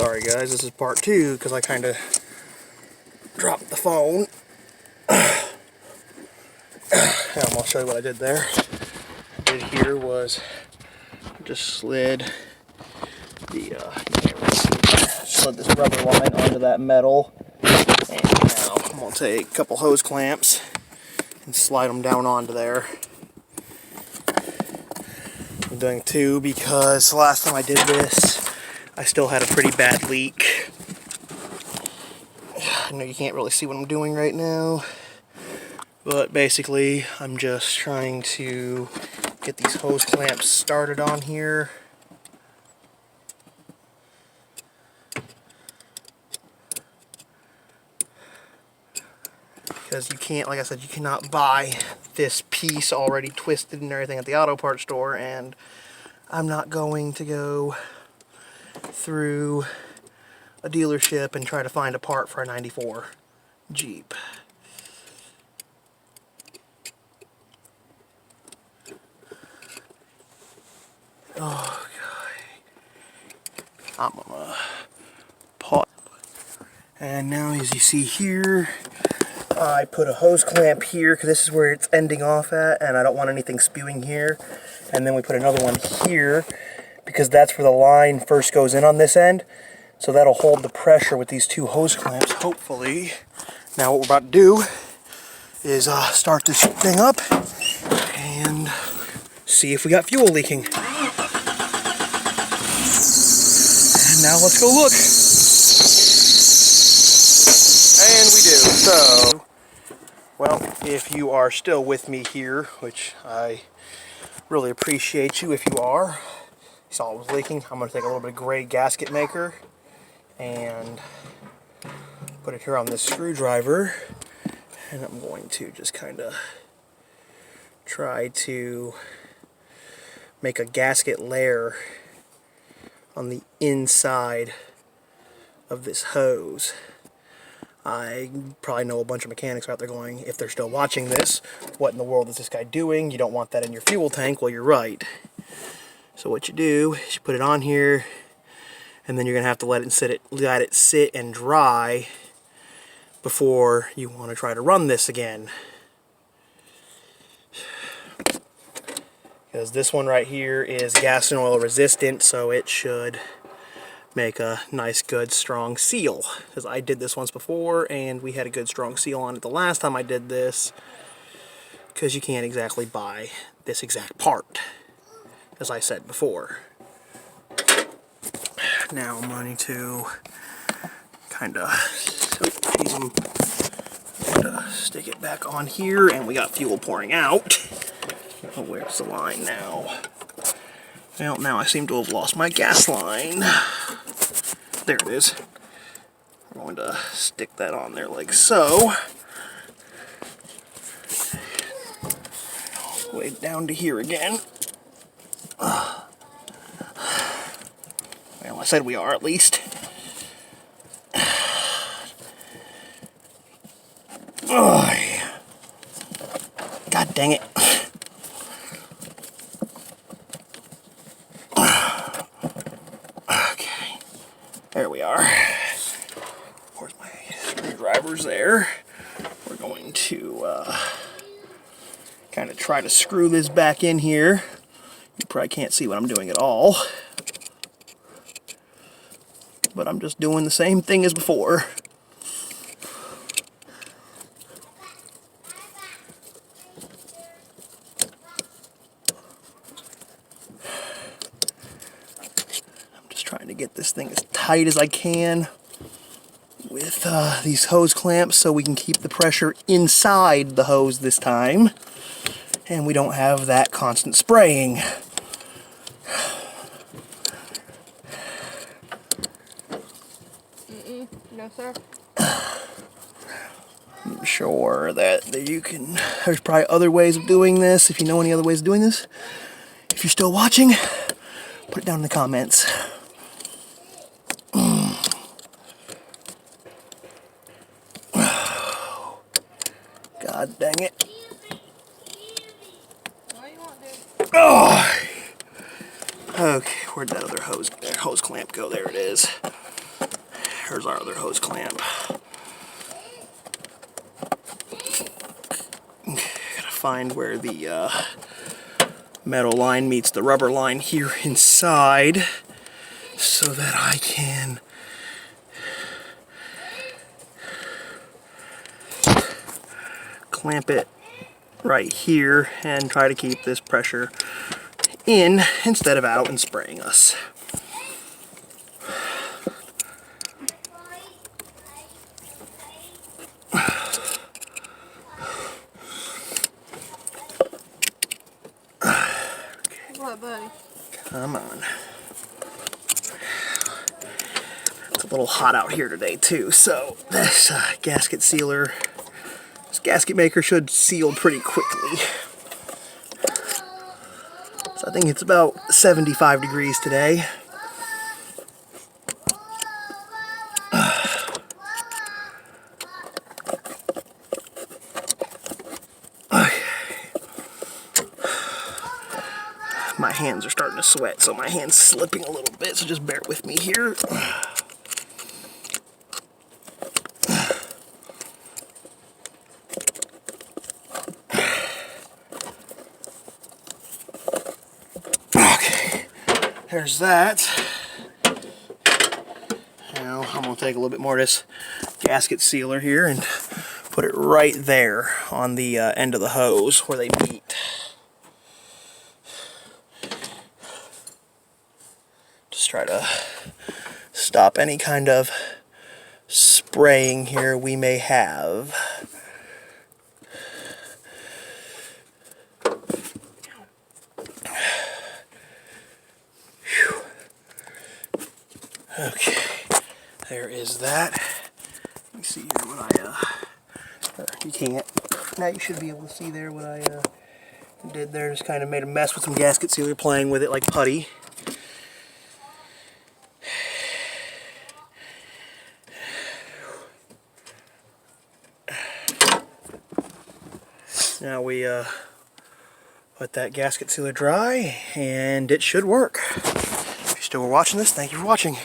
Sorry guys, this is part 2 because I kind of dropped the phone. I'll show you what I did there. What I did here was just slid the slid this rubber line onto that metal, and now I'm going to take a couple hose clamps and slide them down onto there. I'm doing 2 because the last time I did this I still had a pretty bad leak. I know you can't really see what I'm doing right now, but basically I'm just trying to get these hose clamps started on here. Because you can't, like I said, you cannot buy this piece already twisted and everything at the auto parts store, and I'm not going to go through a dealership and try to find a part for a 94 Jeep. Oh God. I'm gonna pause. And now as you see here, I put a hose clamp here because this is where it's ending off at, and I don't want anything spewing here. And then we put another one here because that's where the line first goes in on this end. So that'll hold the pressure with these 2 hose clamps, hopefully. Now what we're about to do is start this thing up and see if we got fuel leaking. And now let's go look. And we do. So, well, if you are still with me here, which I really appreciate you if you are, you saw it was leaking. I'm going to take a little bit of gray gasket maker and put it here on this screwdriver, and I'm going to just kind of try to make a gasket layer on the inside of this hose. I probably know a bunch of mechanics out there going, if they're still watching this, what in the world is this guy doing? You don't want that in your fuel tank. Well, you're right. So what you do is you put it on here, and then you're going to have to let it sit and dry before you want to try to run this again. Because this one right here is gas and oil resistant, so it should make a nice, good, strong seal. Because I did this once before, and we had a good, strong seal on it the last time I did this, because you can't exactly buy this exact part, as I said before. Now I'm going to kind of stick it back on here, and we got fuel pouring out. Oh, where's the line now? Well, now I seem to have lost my gas line. There it is. I'm going to stick that on there like so. Way down to here again. Well, I said we are at least. God dang it. Okay. There we are. Of course, my screwdriver's there. We're going to kind of try to screw this back in here. You probably can't see what I'm doing at all, but I'm just doing the same thing as before. I'm just trying to get this thing as tight as I can with these hose clamps so we can keep the pressure inside the hose this time, and we don't have that constant spraying. No, sir. I'm sure that you can, there's probably other ways of doing this. If you know any other ways of doing this, if you're still watching, put it down in the comments. God dang it. Oh. Okay, where'd that other hose clamp go? There it is. There's our other hose clamp. Gotta find where the metal line meets the rubber line here inside so that I can clamp it right here and try to keep this pressure in instead of out and spraying us. What, buddy? Come on. It's a little hot out here today too, so this gasket sealer, this gasket maker should seal pretty quickly. So I think it's about 75 degrees today. My hands are starting to sweat, so my hand's slipping a little bit, so just bear with me here. Okay, there's that. Now I'm going to take a little bit more of this gasket sealer here and put it right there on the end of the hose where they meet. Just try to stop any kind of spraying here we may have. Whew. Okay, there is that. Let me see here what you can't. Now you should be able to see there what I did there. Just kind of made a mess with some gasket sealer, playing with it like putty. Now we let that gasket sealer dry, and it should work. If you're still watching this, thank you for watching.